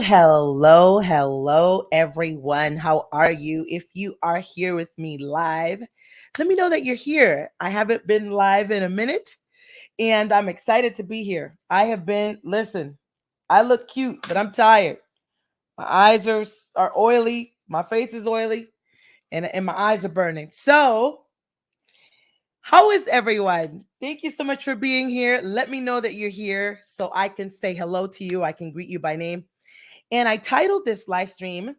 hello, everyone. How are you? If you are here with me live, let me know that you're here. I haven't been live in a minute, and I'm excited to be here. Listen, I look cute, but I'm tired. My eyes are oily, my face is oily, and my eyes are burning. So, how is everyone? Thank you so much for being here. Let me know that you're here so I can say hello to you. I can greet you by name. And I titled this live stream,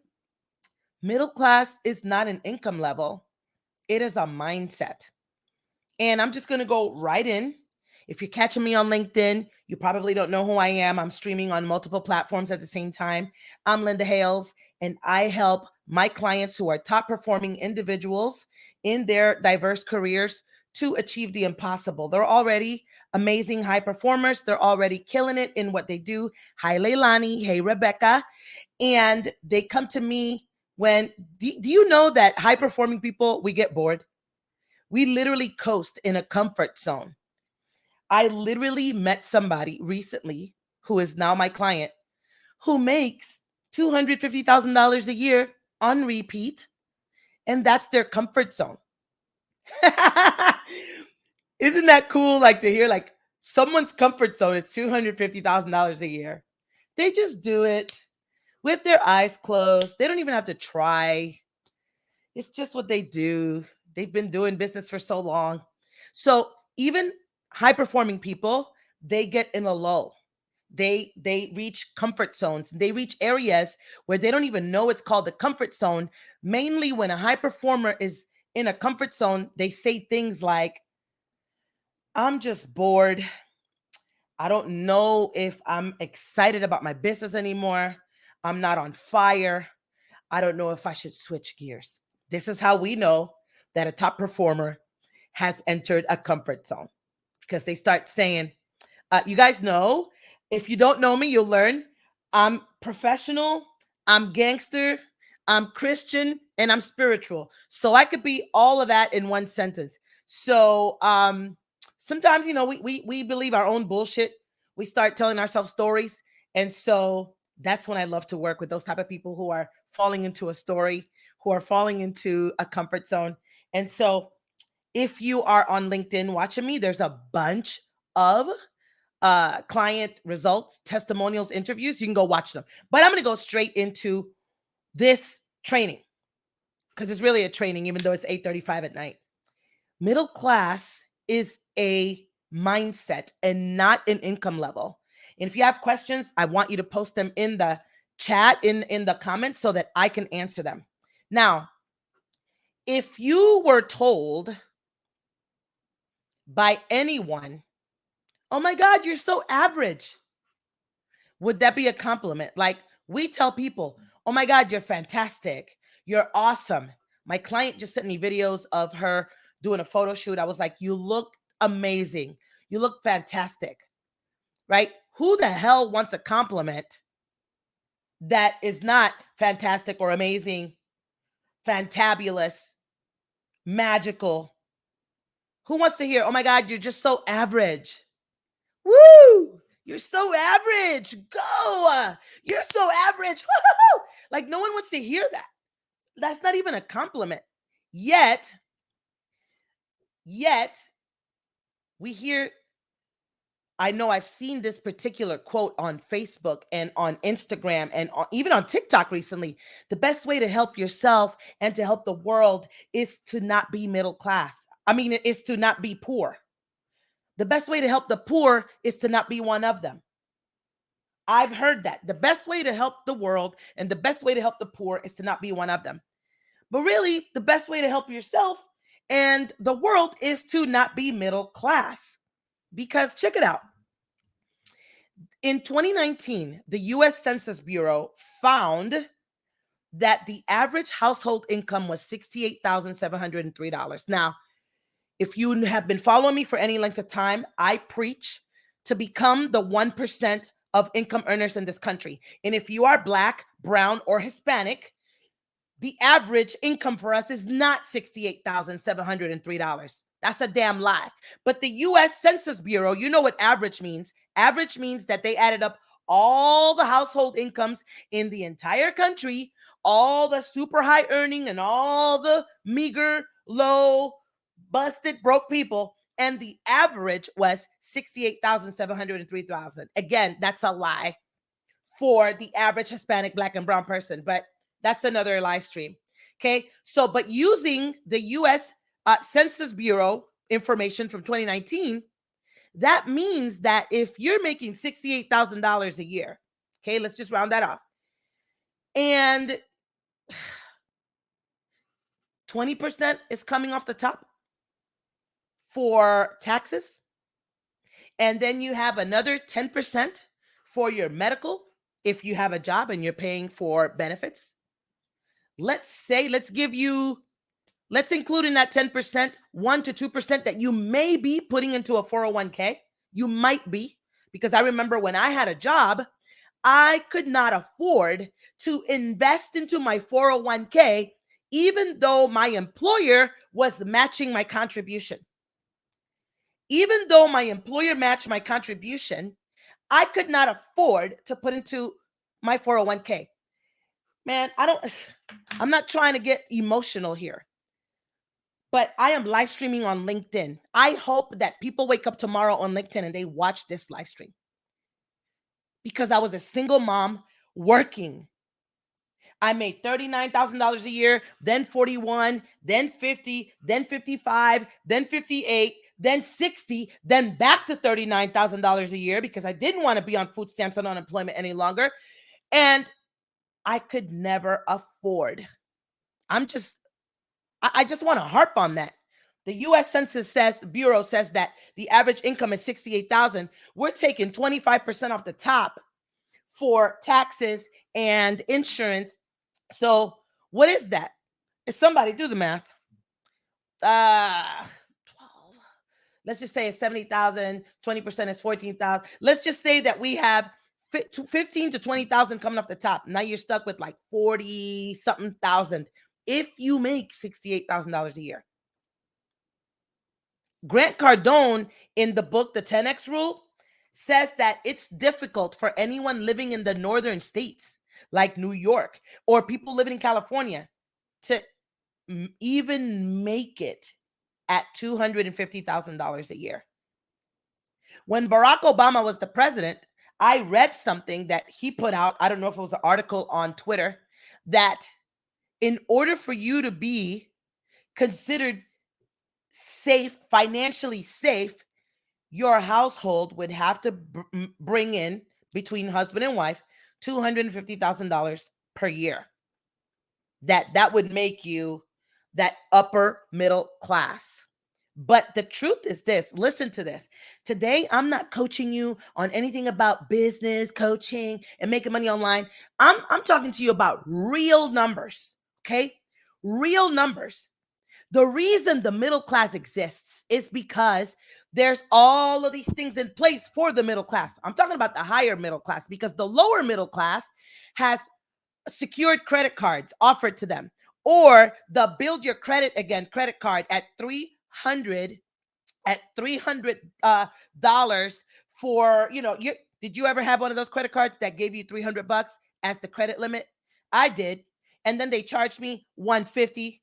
Middle Class is Not an Income Level, it is a Mindset. And I'm just going to go right in. If you're catching me on LinkedIn, you probably don't know who I am. I'm streaming on multiple platforms at the same time. I'm Linda Hales, and I help my clients who are top performing individuals in their diverse careers to achieve the impossible. They're already amazing high performers. They're already killing it in what they do. Hi, Leilani. Hey, Rebecca. And they come to me when, do you know that high performing people, we get bored? We literally coast in a comfort zone. I literally met somebody recently who is now my client who makes $250,000 a year on repeat, and that's their comfort zone. Isn't that cool? Like to hear like someone's comfort zone is $250,000 a year. They just do it with their eyes closed. They don't even have to try. It's just what they do. They've been doing business for so long. So even high performing people, they get in a lull. They reach comfort zones. They reach areas where they don't even know it's called the comfort zone. Mainly when a high performer is in a comfort zone, they say things like, I'm just bored. I don't know if I'm excited about my business anymore. I'm not on fire. I don't know if I should switch gears. This is how we know that a top performer has entered a comfort zone, because they start saying, you guys know, if you don't know me, you'll learn. I'm professional, I'm gangster, I'm Christian, and I'm spiritual. So I could be all of that in one sentence. So sometimes, we believe our own bullshit. We start telling ourselves stories. And so that's when I love to work with those type of people who are falling into a story, who are falling into a comfort zone. And so if you are on LinkedIn watching me, there's a bunch of client results, testimonials, interviews. You can go watch them. But I'm going to go straight into this training because it's really a training, even though it's 8:35 at night. Middle class is a mindset and not an income level. And if you have questions, I want you to post them in the chat, in the comments, so that I can answer them. Now, if you were told by anyone, oh my God, you're so average, would that be a compliment? Like we tell people, oh my God, you're fantastic. You're awesome. My client just sent me videos of her doing a photo shoot. I was like, you look amazing. You look fantastic, right? Who the hell wants a compliment that is not fantastic or amazing, fantabulous, magical? Who wants to hear, oh my God, you're just so average? Woo! You're so average. Go. You're so average. Woo-hoo-hoo! Like no one wants to hear that. That's not even a compliment. Yet we hear, I know I've seen this particular quote on Facebook and on Instagram and even on TikTok recently. The best way to help yourself and to help the world is to not be middle class. I mean, it is to not be poor. The best way to help the poor is to not be one of them. I've heard that. The best way to help the world and the best way to help the poor is to not be one of them. But really, the best way to help yourself and the world is to not be middle class. Because check it out. In 2019, the US Census Bureau found that the average household income was $68,703. Now, if you have been following me for any length of time, I preach to become the 1% of income earners in this country. And if you are Black, brown, or Hispanic, the average income for us is not $68,703. That's a damn lie. But the US Census Bureau, you know what average means. Average means that they added up all the household incomes in the entire country, all the super high earning and all the meager, low, busted, broke people. And the average was 68,703,000. Again, that's a lie for the average Hispanic, Black, and brown person, but that's another live stream. Okay. So, but using the US Census Bureau information from 2019, that means that if you're making $68,000 a year, okay, let's just round that off, and 20% is coming off the top for taxes, and then you have another 10% for your medical if you have a job and you're paying for benefits. Let's include in that 10%, 1 to 2% that you may be putting into a 401k. You might be, because I remember when I had a job, I could not afford to invest into my 401k, even though my employer was matching my contribution. Even though my employer matched my contribution, I could not afford to put into my 401k. Man, I'm not trying to get emotional here, but I am live streaming on LinkedIn. I hope that people wake up tomorrow on LinkedIn and they watch this live stream, because I was a single mom working. I made $39,000 a year, then 41, then 50, then 55, then 58, then 60, then back to $39,000 a year because I didn't want to be on food stamps and unemployment any longer. And I could never afford. I just want to harp on that. The U.S. Census Bureau says that the average income is $68,000. We're taking 25% off the top for taxes and insurance. So what is that? If somebody do the math, 12. Let's just say it's 70,000. 20% is 14,000. Let's just say that we have 15 to 20,000 coming off the top. Now you're stuck with like 40 something thousand if you make $68,000 a year. Grant Cardone, in the book The 10X Rule, says that it's difficult for anyone living in the northern states like New York or people living in California to even make it at $250,000 a year. When Barack Obama was the president, I read something that he put out. I don't know if it was an article on Twitter, that in order for you to be considered safe, financially safe, your household would have to bring in, between husband and wife, $250,000 per year. That would make you that upper middle class. But the truth is this, listen to this. Today, I'm not coaching you on anything about business coaching and making money online. I'm talking to you about real numbers, okay? Real numbers. The reason the middle class exists is because there's all of these things in place for the middle class. I'm talking about the higher middle class, because the lower middle class has secured credit cards offered to them, or the Build Your Credit Again credit card at $300 dollars for, did you ever have one of those credit cards that gave you $300 as the credit limit? I did. And then they charged me $150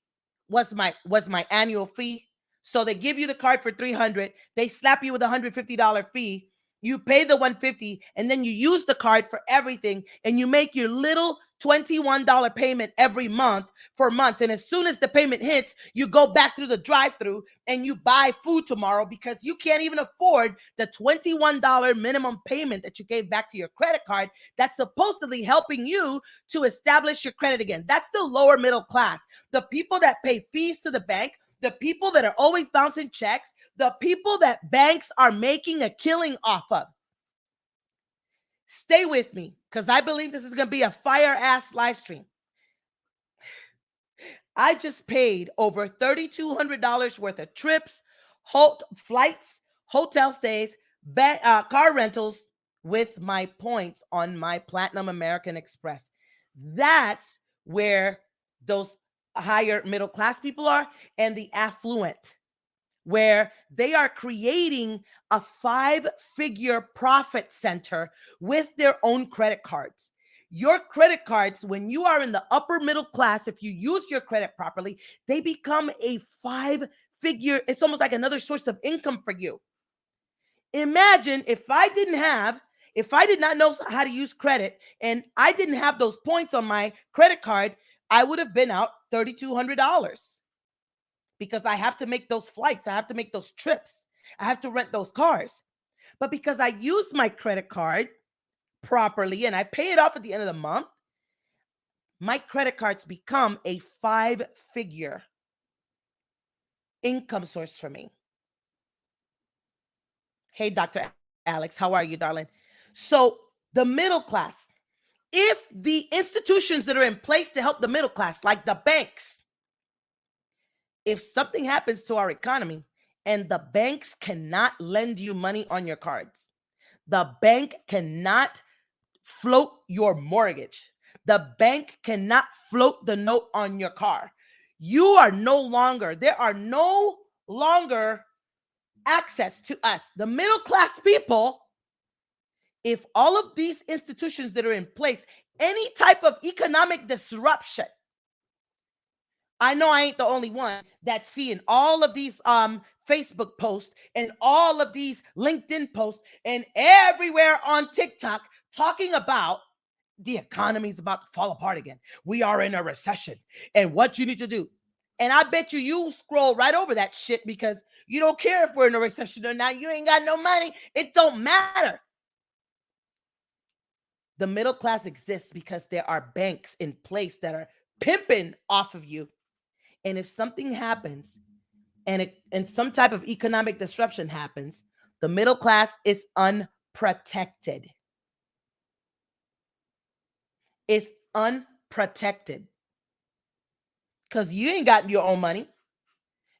was my annual fee. So they give you the card for $300, they slap you with a $150 fee. You pay the $150, and then you use the card for everything, and you make your little $21 payment every month for months. And as soon as the payment hits, you go back through the drive-through and you buy food tomorrow because you can't even afford the $21 minimum payment that you gave back to your credit card that's supposedly helping you to establish your credit again. That's the lower middle class. The people that pay fees to the bank, the people that are always bouncing checks, the people that banks are making a killing off of. Stay with me, because I believe this is going to be a fire-ass live stream. I just paid over $3,200 worth of trips, flights, hotel stays, car rentals with my points on my Platinum American Express. That's where those higher middle class people are, and the affluent where they are creating a 5-figure profit center with their own credit cards. Your credit cards, when you are in the upper middle class, if you use your credit properly, they become a 5-figure, it's almost like another source of income for you. Imagine if I did not know how to use credit and I didn't have those points on my credit card, I would have been out $3,200 because I have to make those flights, I have to make those trips, I have to rent those cars. But because I use my credit card properly and I pay it off at the end of the month, my credit cards become a 5-figure income source for me. Hey, Dr. Alex, how are you, darling? So the middle class, if the institutions that are in place to help the middle class, like the banks, if something happens to our economy and the banks cannot lend you money on your cards, the bank cannot float your mortgage, the bank cannot float the note on your car, there are no longer access to us, the middle class people. If all of these institutions that are in place, any type of economic disruption, I know I ain't the only one that's seeing all of these Facebook posts and all of these LinkedIn posts and everywhere on TikTok talking about the economy's about to fall apart again. We are in a recession and what you need to do. And I bet you scroll right over that shit because you don't care if we're in a recession or not. You ain't got no money. It don't matter. The middle class exists because there are banks in place that are pimping off of you. And if something happens and some type of economic disruption happens, the middle class is unprotected. It's unprotected because you ain't got your own money.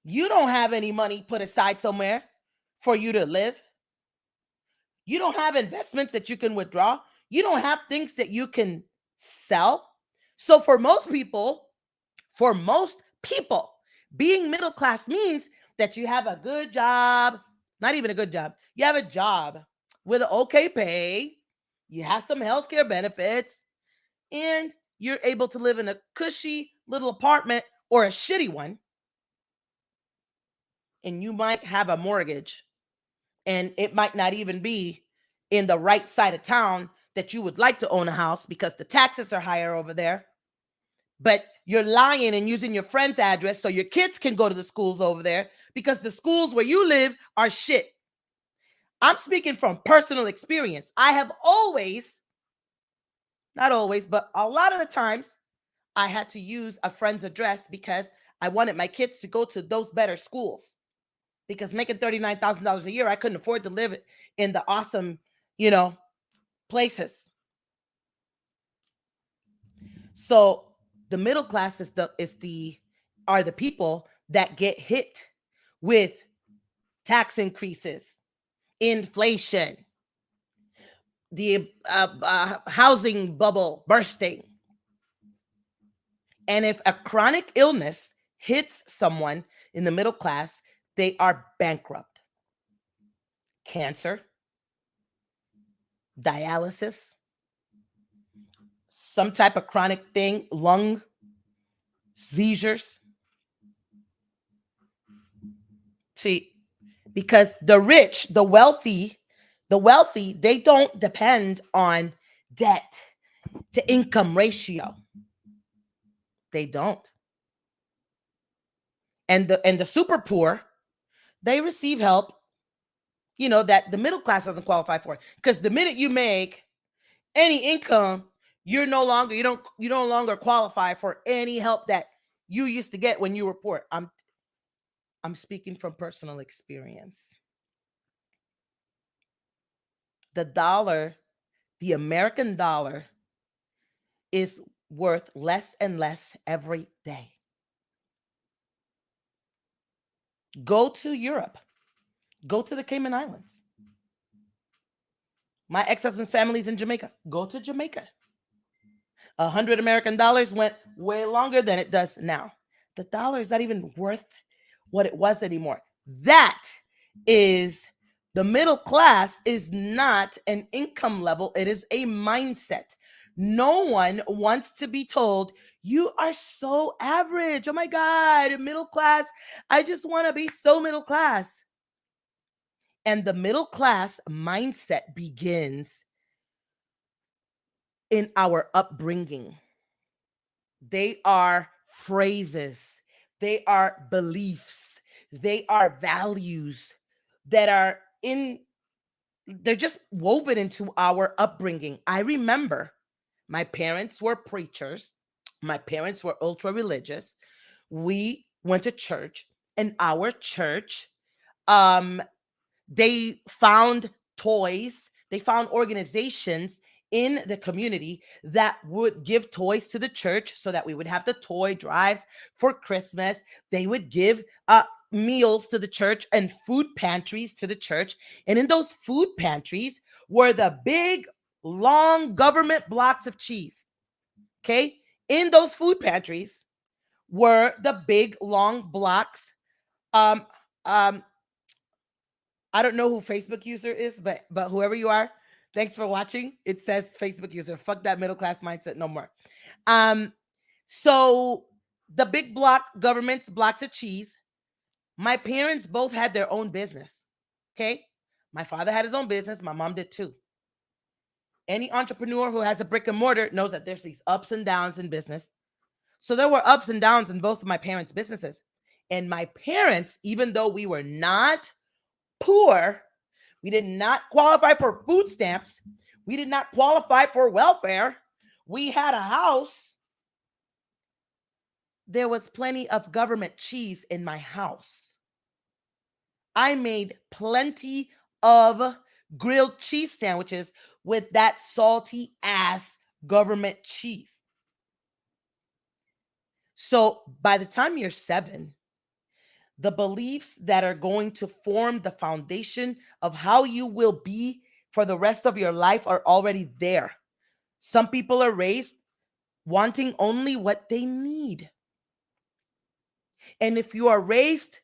You don't have any money put aside somewhere for you to live. You don't have investments that you can withdraw. You don't have things that you can sell. So for most people, being middle class means that you have a good job, not even a good job. You have a job with an okay pay. You have some healthcare benefits and you're able to live in a cushy little apartment or a shitty one. And you might have a mortgage and it might not even be in the right side of town that you would like to own a house because the taxes are higher over there. But you're lying and using your friend's address so your kids can go to the schools over there because the schools where you live are shit. I'm speaking from personal experience. I have not always, but a lot of the times I had to use a friend's address because I wanted my kids to go to those better schools. Because making $39,000 a year, I couldn't afford to live in the awesome, places. So the middle class are the people that get hit with tax increases, inflation, the housing bubble bursting. And if a chronic illness hits someone in the middle class, they are bankrupt. Cancer, dialysis, some type of chronic thing, lung, seizures. See, because the rich, the wealthy, they don't depend on debt to income ratio. They don't. And the super poor, they receive help, that the middle class doesn't qualify for. Because the minute you make any income, you no longer qualify for any help that you used to get when you were poor. I'm speaking from personal experience. The dollar, the American dollar, is worth less and less every day. Go to Europe. Go to the Cayman Islands. My ex-husband's family's in Jamaica. Go to Jamaica. 100 American dollars went way longer than it does now. The dollar is not even worth what it was anymore. That is the middle class is not an income level, it is a mindset. No one wants to be told, you are so average. Oh my God, middle class. I just want to be so middle class. And the middle class mindset begins in our upbringing. They are phrases, they are beliefs, they are values that are they're just woven into our upbringing. I remember my parents were preachers, my parents were ultra religious. We went to church, and our church, um, they found toys, they found organizations in the community that would give toys to the church so that we would have the toy drives for Christmas. They would give meals to the church and food pantries to the church. And in those food pantries were the big, long government blocks of cheese. Okay. In those food pantries were the big, long blocks. Um, um, I don't know who Facebook user is, but whoever you are, thanks for watching. It says Facebook user. Fuck that middle class mindset no more. Um, so the big block governments, blocks of cheese. My parents both had their own business. Okay. My father had his own business. My mom did too. Any entrepreneur who has a brick and mortar knows that there's these ups and downs in business. So there were ups and downs in both of my parents' businesses. And my parents, even though we were not poor, we did not qualify for food stamps, we did not qualify for welfare, we had a house, there was plenty of government cheese in my house. I made plenty of grilled cheese sandwiches with that salty ass government cheese. So by the time you're 7, the beliefs that are going to form the foundation of how you will be for the rest of your life are already there. Some people are raised wanting only what they need. And if you are raised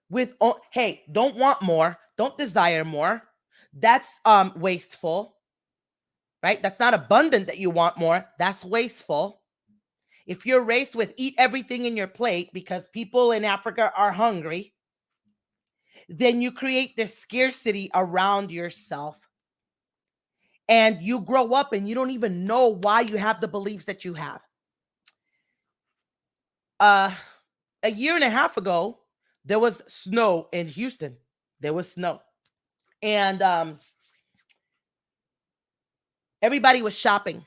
with, hey, don't want more, don't desire more, that's wasteful, right? That's not abundant that you want more, that's wasteful. If you're raised with eat everything in your plate because people in Africa are hungry, then you create this scarcity around yourself. And you grow up and you don't even know why you have the beliefs that you have. A year and a half ago, there was snow in Houston. There was snow. And everybody was shopping.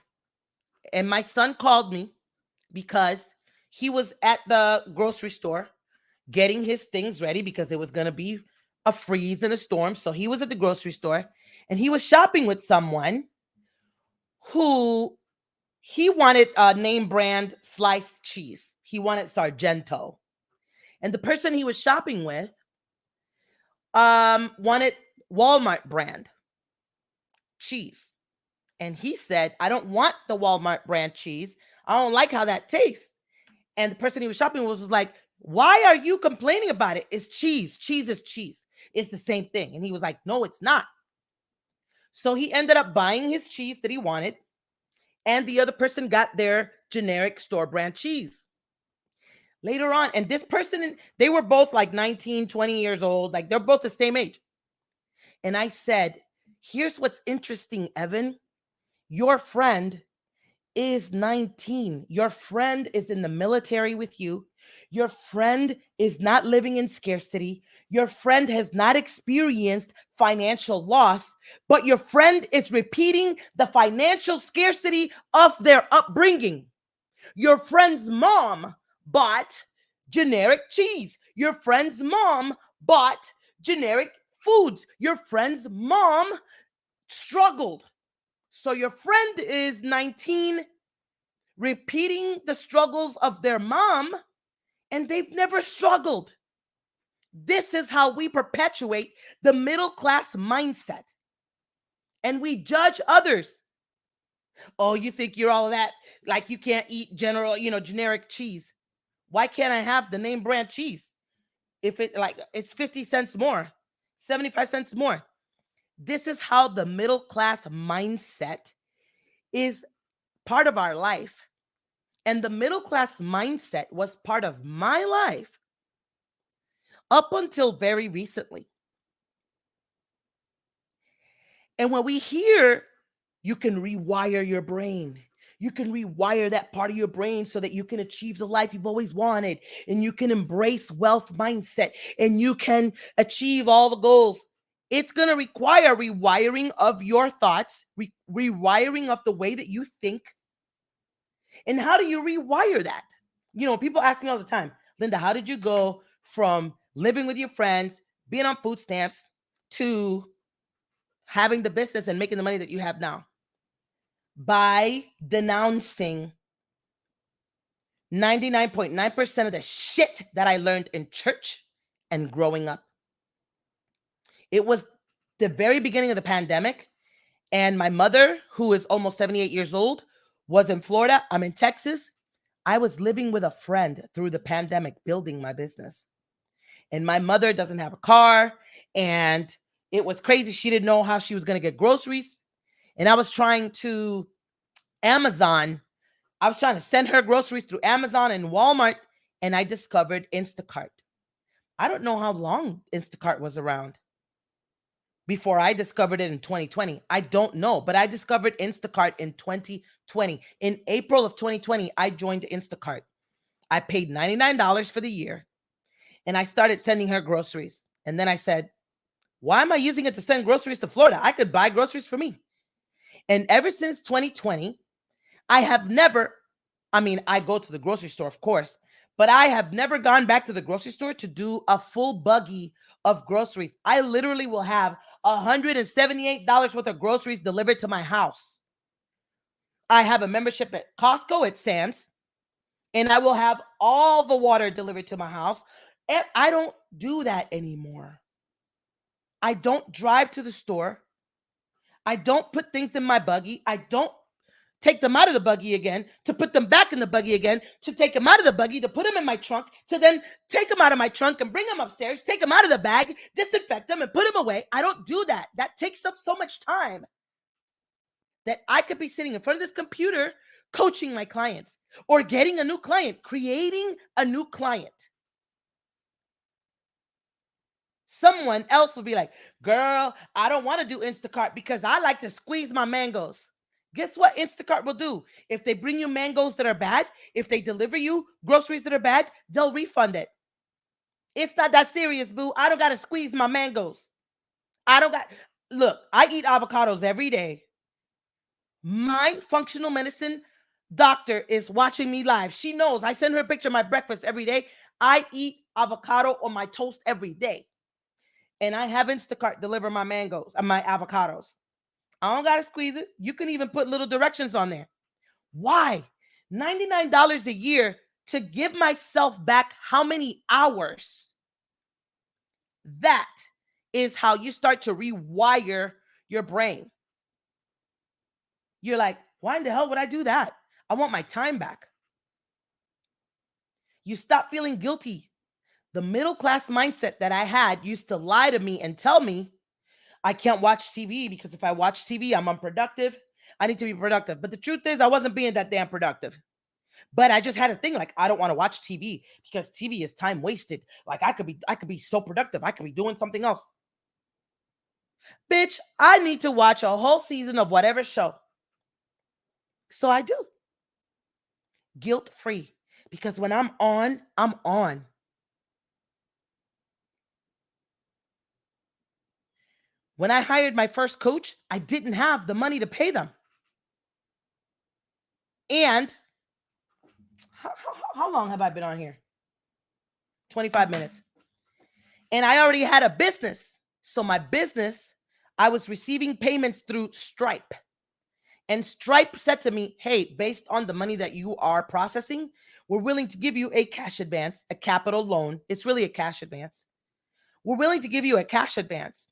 And my son called me because he was at the grocery store getting his things ready because it was going to be a freeze and a storm. So he was at the grocery store and he was shopping with someone who he wanted a name brand sliced cheese. He wanted Sargento. And the person he was shopping with wanted Walmart brand cheese. And he said, I don't want the Walmart brand cheese. I don't like how that tastes. And the person he was shopping with was like, why are you complaining about it? It's cheese. Cheese is cheese. It's the same thing. And he was like, no, it's not. So he ended up buying his cheese that he wanted. And the other person got their generic store brand cheese. Later on, and this person, they were both like 19, 20 years old. Like they're both the same age. And I said, here's what's interesting, Evan. Your friend is 19. Your friend is in the military with you. Your friend is not living in scarcity. Your friend has not experienced financial loss, but your friend is repeating the financial scarcity of their upbringing. Your friend's mom bought generic cheese. Your friend's mom bought generic foods. Your friend's mom struggled. So your friend is 19, repeating the struggles of their mom, and they've never struggled. This is how we perpetuate the middle class mindset. And we judge others. Oh, you think you're all of that? Like you can't eat generic cheese. Why can't I have the name brand cheese? if it's 50 cents more, 75 cents more. This is how the middle class mindset is part of our life. And the middle class mindset was part of my life up until very recently. And when we hear you can rewire your brain, you can rewire that part of your brain so that you can achieve the life you've always wanted, and you can embrace wealth mindset, and you can achieve all the goals. It's going to require rewiring of your thoughts, rewiring of the way that you think. And how do you rewire that? People ask me all the time, Linda, how did you go from living with your friends, being on food stamps, to having the business and making the money that you have now? By denouncing 99.9% of the shit that I learned in church and growing up. It was the very beginning of the pandemic, and my mother, who is almost 78 years old, was in Florida. I'm in Texas. I was living with a friend through the pandemic, building my business. And my mother doesn't have a car, and it was crazy. She didn't know how she was going to get groceries. And I was trying to Amazon. I was trying to send her groceries through Amazon and Walmart, and I discovered Instacart. I don't know how long Instacart was around before I discovered it in 2020. I don't know, but I discovered Instacart in 2020. In April of 2020, I joined Instacart. I paid $99 for the year, and I started sending her groceries. And then I said, why am I using it to send groceries to Florida? I could buy groceries for me. And ever since 2020, I have never, I go to the grocery store, of course, but I have never gone back to the grocery store to do a full buggy of groceries. I literally will have $178 worth of groceries delivered to my house. I have a membership at Costco, at Sam's, and I will have all the water delivered to my house. And I don't do that anymore. I don't drive to the store. I don't put things in my buggy. I don't take them out of the buggy again, to put them back in the buggy again, to take them out of the buggy, to put them in my trunk, to then take them out of my trunk and bring them upstairs, take them out of the bag, disinfect them and put them away. I don't do that. That takes up so much time that I could be sitting in front of this computer coaching my clients or getting a new client, creating a new client. Someone else will be like, girl, I don't want to do Instacart because I like to squeeze my mangoes. Guess what Instacart will do? If they bring you mangoes that are bad, if they deliver you groceries that are bad, they'll refund it. It's not that serious, boo. I don't got to squeeze my mangoes. Look, I eat avocados every day. My functional medicine doctor is watching me live. She knows. I send her a picture of my breakfast every day. I eat avocado on my toast every day. And I have Instacart deliver my mangoes and my avocados. I don't got to squeeze it. You can even put little directions on there. Why? $99 a year to give myself back how many hours? That is how you start to rewire your brain. You're like, why in the hell would I do that? I want my time back. You stop feeling guilty. The middle class mindset that I had used to lie to me and tell me, I can't watch TV because if I watch TV, I'm unproductive. I need to be productive. But the truth is, I wasn't being that damn productive. But I just had a thing like, I don't want to watch TV because TV is time wasted. Like I could be so productive. I could be doing something else. Bitch, I need to watch a whole season of whatever show. So I do. Guilt-free. Because when I'm on, I'm on. When I hired my first coach, I didn't have the money to pay them. And how long have I been on here? 25 minutes. And I already had a business. So my business, I was receiving payments through Stripe. And Stripe said to me, hey, based on the money that you are processing, we're willing to give you a cash advance, a capital loan. It's really a cash advance. We're willing to give you a cash advance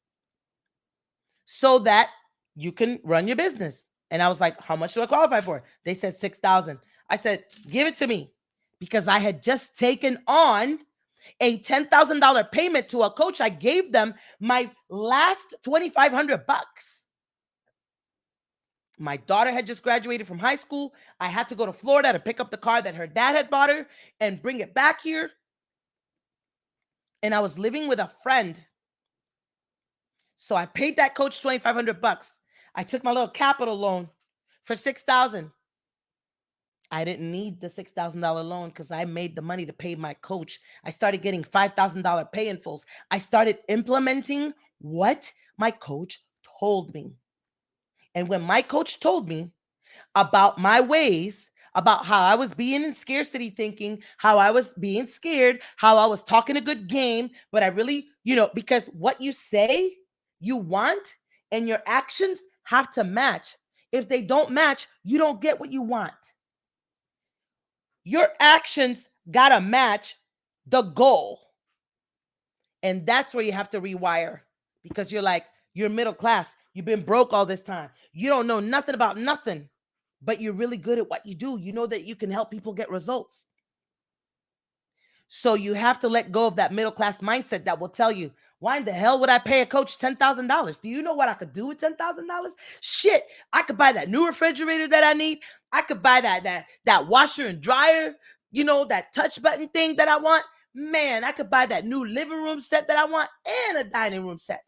so that you can run your business. And I was like, how much do I qualify for? They said $6,000. I said, give it to me, because I had just taken on a $10,000 payment to a coach. I gave them my last $2,500. My daughter had just graduated from high school. I had to go to Florida to pick up the car that her dad had bought her and bring it back here. And I was living with a friend. So I paid that coach $2,500. I took my little capital loan for $6,000. I didn't need the $6,000 loan because I made the money to pay my coach. I started getting $5,000 pay in fulls. I started implementing what my coach told me. And when my coach told me about my ways, about how I was being in scarcity thinking, how I was being scared, how I was talking a good game, but I really, because what you say you want and your actions have to match. If they don't match, you don't get what you want. Your actions got to match the goal. And that's where you have to rewire, because you're middle class. You've been broke all this time. You don't know nothing about nothing, but you're really good at what you do. You know that you can help people get results. So you have to let go of that middle class mindset that will tell you, why in the hell would I pay a coach $10,000? Do you know what I could do with $10,000? Shit, I could buy that new refrigerator that I need. I could buy that washer and dryer, that touch button thing that I want. Man, I could buy that new living room set that I want and a dining room set.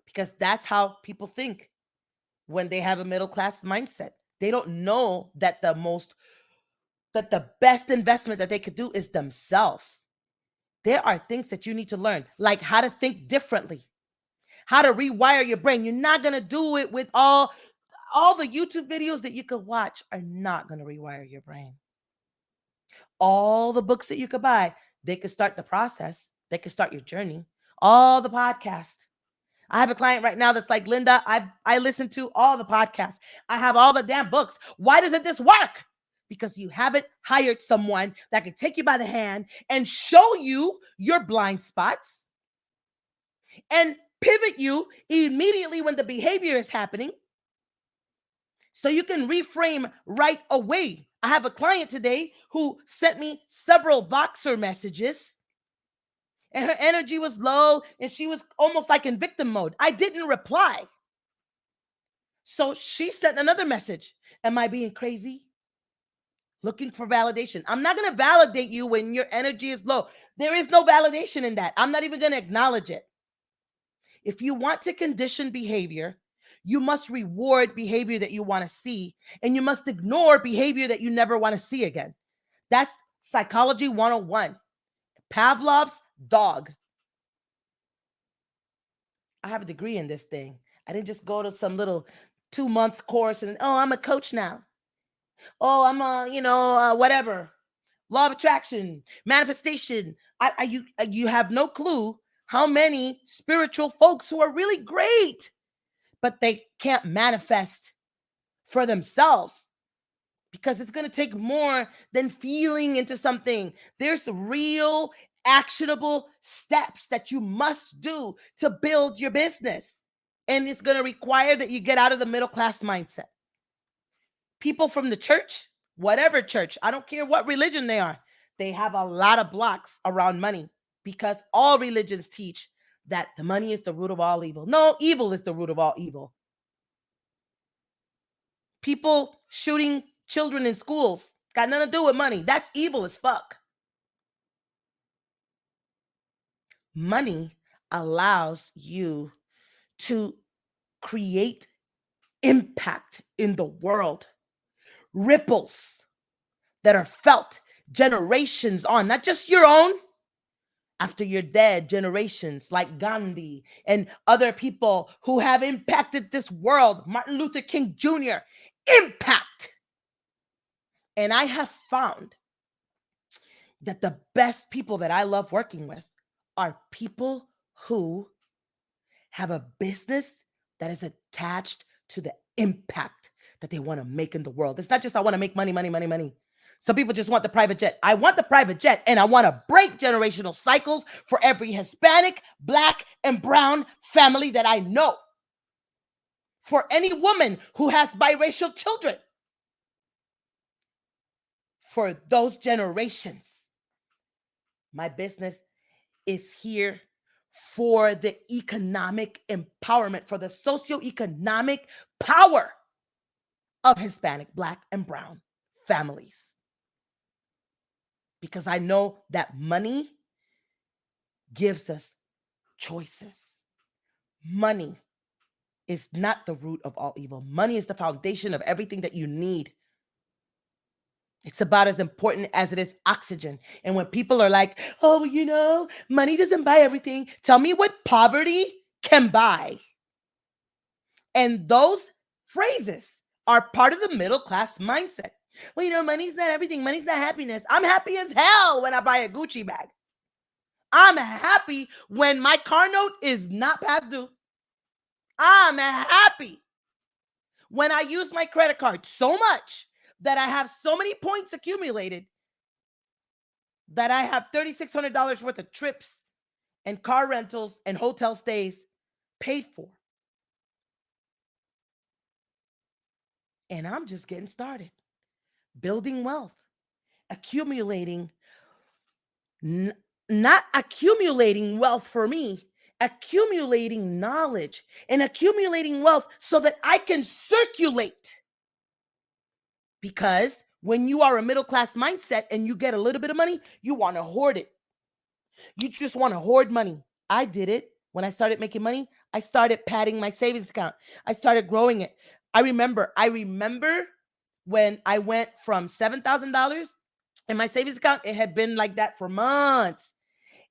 Because that's how people think when they have a middle class mindset. They don't know that the best investment that they could do is themselves. There are things that you need to learn, like how to think differently, how to rewire your brain. You're not going to do it with all the YouTube videos that you could watch are not going to rewire your brain. All the books that you could buy, they could start the process. They could start your journey. All the podcasts. I have a client right now that's like, Linda, I listen to all the podcasts. I have all the damn books. Why doesn't this work? Because you haven't hired someone that can take you by the hand and show you your blind spots and pivot you immediately when the behavior is happening so you can reframe right away. I have a client today who sent me several Voxer messages and her energy was low and she was almost like in victim mode. I didn't reply. So she sent another message. Am I being crazy? Looking for validation. I'm not going to validate you when your energy is low. There is no validation in that. I'm not even going to acknowledge it. If you want to condition behavior, you must reward behavior that you want to see, and you must ignore behavior that you never want to see again. That's psychology 101. Pavlov's dog. I have a degree in this thing. I didn't just go to some little 2-month course and, I'm a coach now. I'm whatever. Law of attraction, manifestation. You have no clue how many spiritual folks who are really great, but they can't manifest for themselves because it's going to take more than feeling into something. There's real actionable steps that you must do to build your business. And it's going to require that you get out of the middle class mindset. People from the church, whatever church, I don't care what religion they are, they have a lot of blocks around money because all religions teach that the money is the root of all evil. No, evil is the root of all evil. People shooting children in schools got nothing to do with money. That's evil as fuck. Money allows you to create impact in the world. Ripples that are felt generations on, not just your own. After you're dead, generations like Gandhi and other people who have impacted this world, Martin Luther King Jr., impact. And I have found that the best people that I love working with are people who have a business that is attached to the impact that they want to make in the world. It's not just I want to make money, money, money, money. Some people just want the private jet. I want the private jet, and I want to break generational cycles for every Hispanic, Black, and Brown family that I know. For any woman who has biracial children. For those generations. My business is here for the economic empowerment, for the socioeconomic power of Hispanic, Black, and Brown families. Because I know that money gives us choices. Money is not the root of all evil. Money is the foundation of everything that you need. It's about as important as it is oxygen. And when people are like, oh, you know, money doesn't buy everything, tell me what poverty can buy. And those phrases are part of the middle class mindset. Well, you know, money's not everything. Money's not happiness. I'm happy as hell when I buy a Gucci bag. I'm happy when my car note is not past due. I'm happy when I use my credit card so much that I have so many points accumulated that I have $3,600 worth of trips and car rentals and hotel stays paid for. And I'm just getting started. Building wealth, accumulating, not accumulating wealth for me, accumulating knowledge and accumulating wealth so that I can circulate. Because when you are a middle class mindset and you get a little bit of money, you want to hoard it. You just want to hoard money. I did it. When I started making money, I started padding my savings account. I started growing it. I remember when I went from $7,000 in my savings account, it had been like that for months.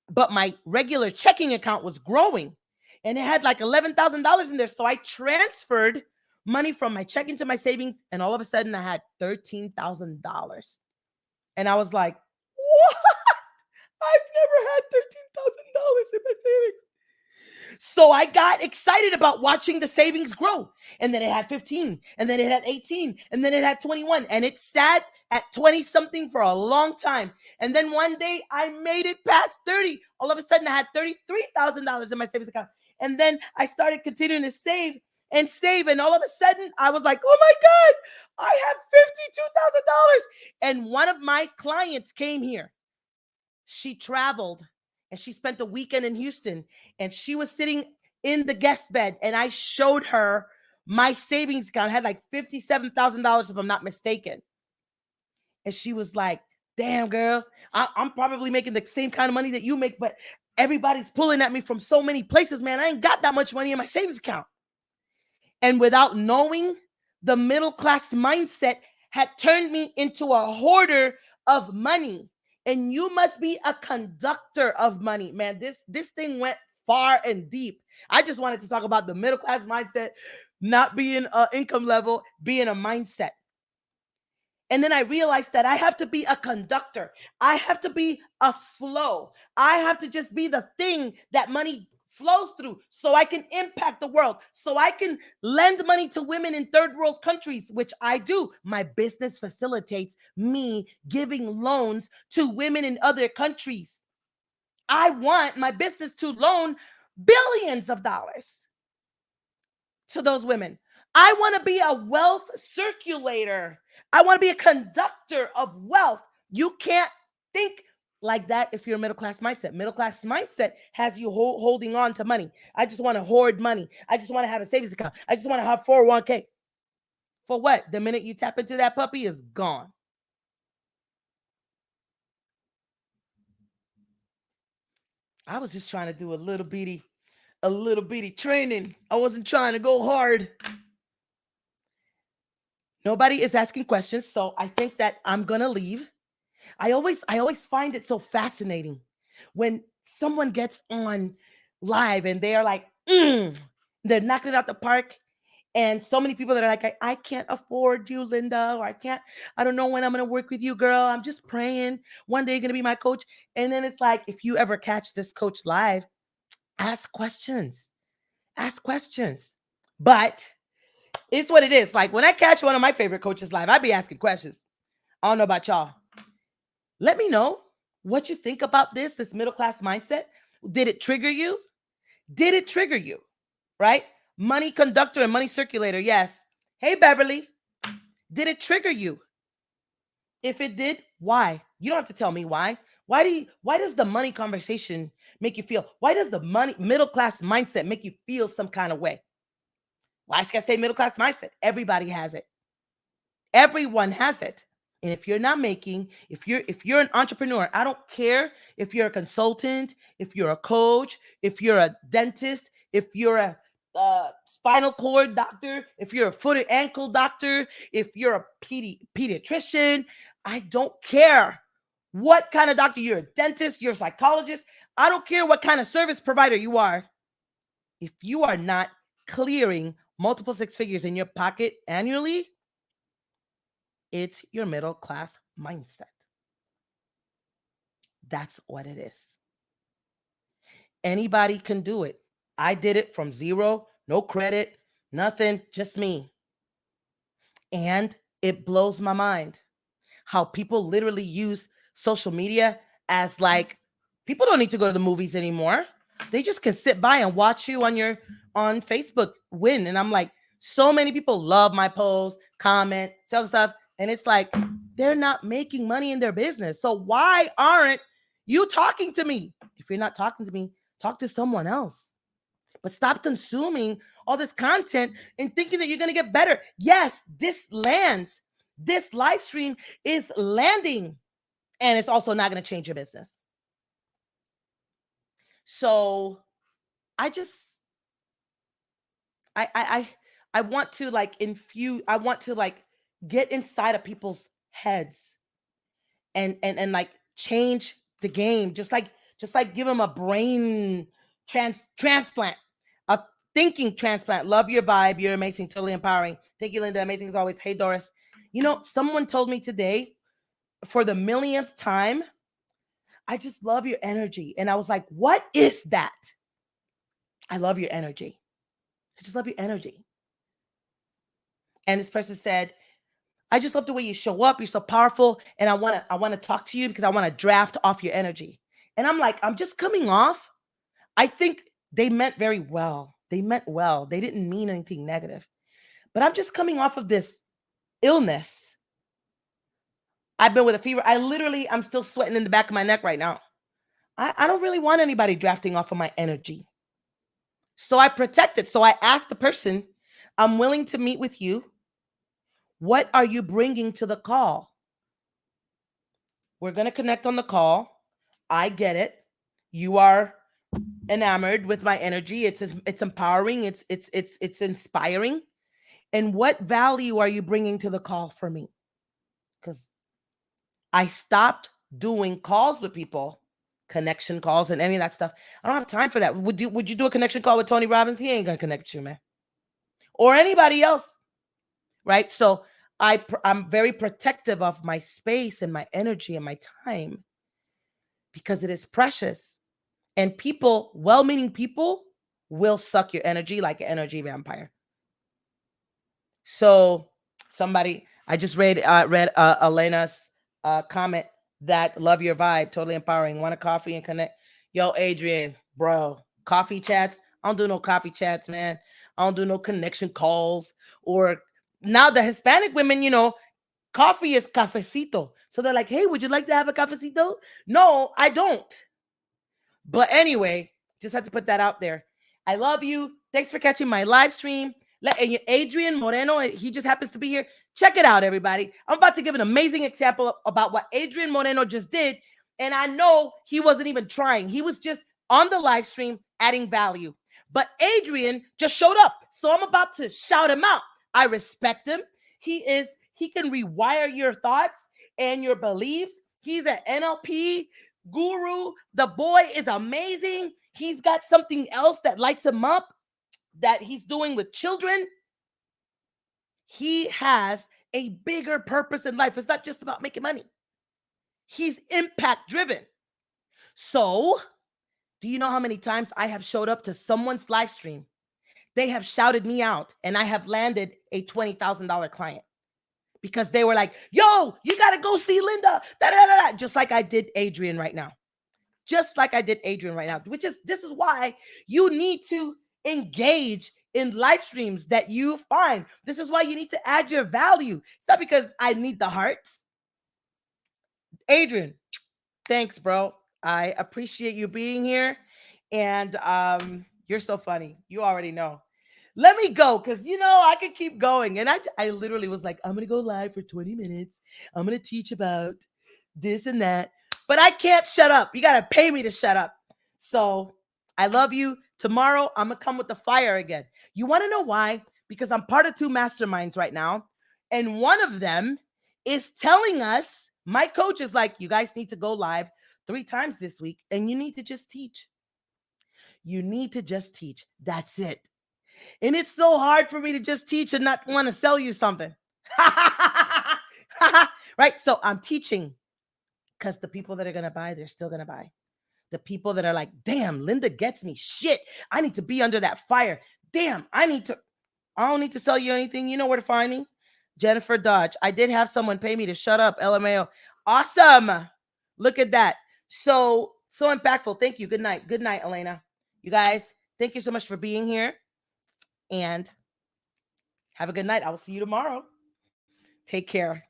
But my regular checking account was growing and it had like $11,000 in there. So I transferred money from my checking to my savings, and all of a sudden I had $13,000. And I was like, what? I've never had $13,000 in my savings. So I got excited about watching the savings grow. And then it had 15, and then it had 18, and then it had 21. And it sat at 20 something for a long time. And then one day I made it past 30. All of a sudden I had $33,000 in my savings account. And then I started continuing to save. And all of a sudden I was like, oh my God, I have $52,000. And one of my clients came here. She traveled and she spent a weekend in Houston, and she was sitting in the guest bed, and I showed her my savings account. I had like $57,000 if I'm not mistaken. And she was like, damn, girl, I'm probably making the same kind of money that you make, but everybody's pulling at me from so many places, man. I ain't got that much money in my savings account. And without knowing, the middle class mindset had turned me into a hoarder of money. And you must be a conductor of money, man. This thing went far and deep. I just wanted to talk about the middle class mindset, not being an income level, being a mindset. And then I realized that I have to be a conductor. I have to be a flow. I have to just be the thing that money flows through so I can impact the world, so I can lend money to women in third world countries, which I do. My business facilitates me giving loans to women in other countries. I want my business to loan billions of dollars to those women. I want to be a wealth circulator. I want to be a conductor of wealth. You can't think like that if you're a middle class mindset. Middle class mindset has you holding on to money. I just want to hoard money. I just want to have a savings account. I just want to have 401k. For what? The minute you tap into that puppy, is gone. I was just trying to do a little bitty training. I wasn't trying to go hard. Nobody is asking questions, so I think that I'm gonna leave. I always find it so fascinating when someone gets on live and they are like, they're knocking it out the park. And so many people that are like, I can't afford you, Linda, or I don't know when I'm going to work with you, girl. I'm just praying one day you're going to be my coach. And then it's like, if you ever catch this coach live, ask questions. Ask questions. But it's what it is. Like when I catch one of my favorite coaches live, I be asking questions. I don't know about y'all. Let me know what you think about this middle class mindset. Did it trigger you? Did it trigger you? Right? Money conductor and money circulator. Yes. Hey, Beverly. Did it trigger you? If it did, why? You don't have to tell me why. Why does the money conversation make you feel? Why does the money middle class mindset make you feel some kind of way? Why should I say middle class mindset? Everybody has it. Everyone has it. And if you're not making, if you're an entrepreneur, I don't care if you're a consultant, if you're a coach, if you're a dentist, if you're a spinal cord doctor, if you're a foot and ankle doctor, if you're a pediatrician, I don't care what kind of doctor you're, a dentist, you're a psychologist. I don't care what kind of service provider you are. If you are not clearing multiple six figures in your pocket annually, it's your middle class mindset. That's what it is. Anybody can do it. I did it from zero, no credit, nothing, just me. And it blows my mind how people literally use social media as like, people don't need to go to the movies anymore. They just can sit by and watch you on Facebook win. And I'm like, so many people love my posts, comment, sell stuff. And it's like, they're not making money in their business. So why aren't you talking to me? If you're not talking to me, talk to someone else. But stop consuming all this content and thinking that you're going to get better. Yes, this lands. This live stream is landing. And it's also not going to change your business. So I want to like infuse, I want to like get inside of people's heads and like change the game, just like give them a brain transplant, a thinking transplant. Love your vibe. You're amazing, totally empowering. Thank you, Linda. Amazing as always. Hey, Doris. You know, someone told me today for the millionth time, I just love your energy. And I was like, what is that? I love your energy. I just love your energy. And this person said, I just love the way you show up. You're so powerful. And I want to talk to you because I want to draft off your energy. And I'm like, I'm just coming off. I think they meant very well. They meant well. They didn't mean anything negative. But I'm just coming off of this illness. I've been with a fever. I'm still sweating in the back of my neck right now. I don't really want anybody drafting off of my energy. So I protect it. So I asked the person, I'm willing to meet with you. What are you bringing to the call? We're going to connect on the call. I get it. You are enamored with my energy. It's empowering. It's inspiring. And what value are you bringing to the call for me? Because I stopped doing calls with people, connection calls and any of that stuff. I don't have time for that. Would you do a connection call with Tony Robbins? He ain't going to connect you, man. Or anybody else. Right? So I'm very protective of my space and my energy and my time because it is precious. And people, well-meaning people, will suck your energy like an energy vampire. So I just read Elena's comment that love your vibe, totally empowering. Want a coffee and connect? Yo, Adrian, bro, coffee chats. I don't do no coffee chats, man. I don't do no connection calls. Or now the Hispanic women, coffee is cafecito. So they're like, hey, would you like to have a cafecito? No, I don't. But anyway, just had to put that out there. I love you. Thanks for catching my live stream. Adrian Moreno, he just happens to be here. Check it out, everybody. I'm about to give an amazing example about what Adrian Moreno just did. And I know he wasn't even trying. He was just on the live stream adding value. But Adrian just showed up. So I'm about to shout him out. I respect him. He can rewire your thoughts and your beliefs. He's an NLP guru. The boy is amazing. He's got something else that lights him up that he's doing with children. He has a bigger purpose in life. It's not just about making money. He's impact driven. So, do you know how many times I have showed up to someone's live stream? They have shouted me out and I have landed a $20,000 client because they were like, yo, you got to go see Linda. Da, da, da, da. Just like I did Adrian right now. This is why you need to engage in live streams that you find. This is why you need to add your value. It's not because I need the hearts. Adrian, Thanks, bro. I appreciate you being here. And you're so funny. You already know. Let me go because I could keep going. And I literally was like, I'm gonna go live for 20 minutes. I'm gonna teach about this and that. But I can't shut up. You gotta pay me to shut up. So I love you. Tomorrow I'm gonna come with the fire again. You want to know why? Because I'm part of 2 masterminds right now. And one of them is telling us, my coach is like, you guys need to go live 3 times this week and you need to just teach. You need to just teach. That's it. And it's so hard for me to just teach and not want to sell you something. Right? So I'm teaching because the people that are going to buy, they're still going to buy. The people that are like, damn, Linda gets me. Shit, I need to be under that fire. Damn, I don't need to sell you anything. You know where to find me. Jennifer Dodge. I did have someone pay me to shut up. LMAO. Awesome. Look at that. So impactful. Thank you. Good night. Good night, Elena. You guys, thank you so much for being here. And have a good night. I will see you tomorrow. Take care.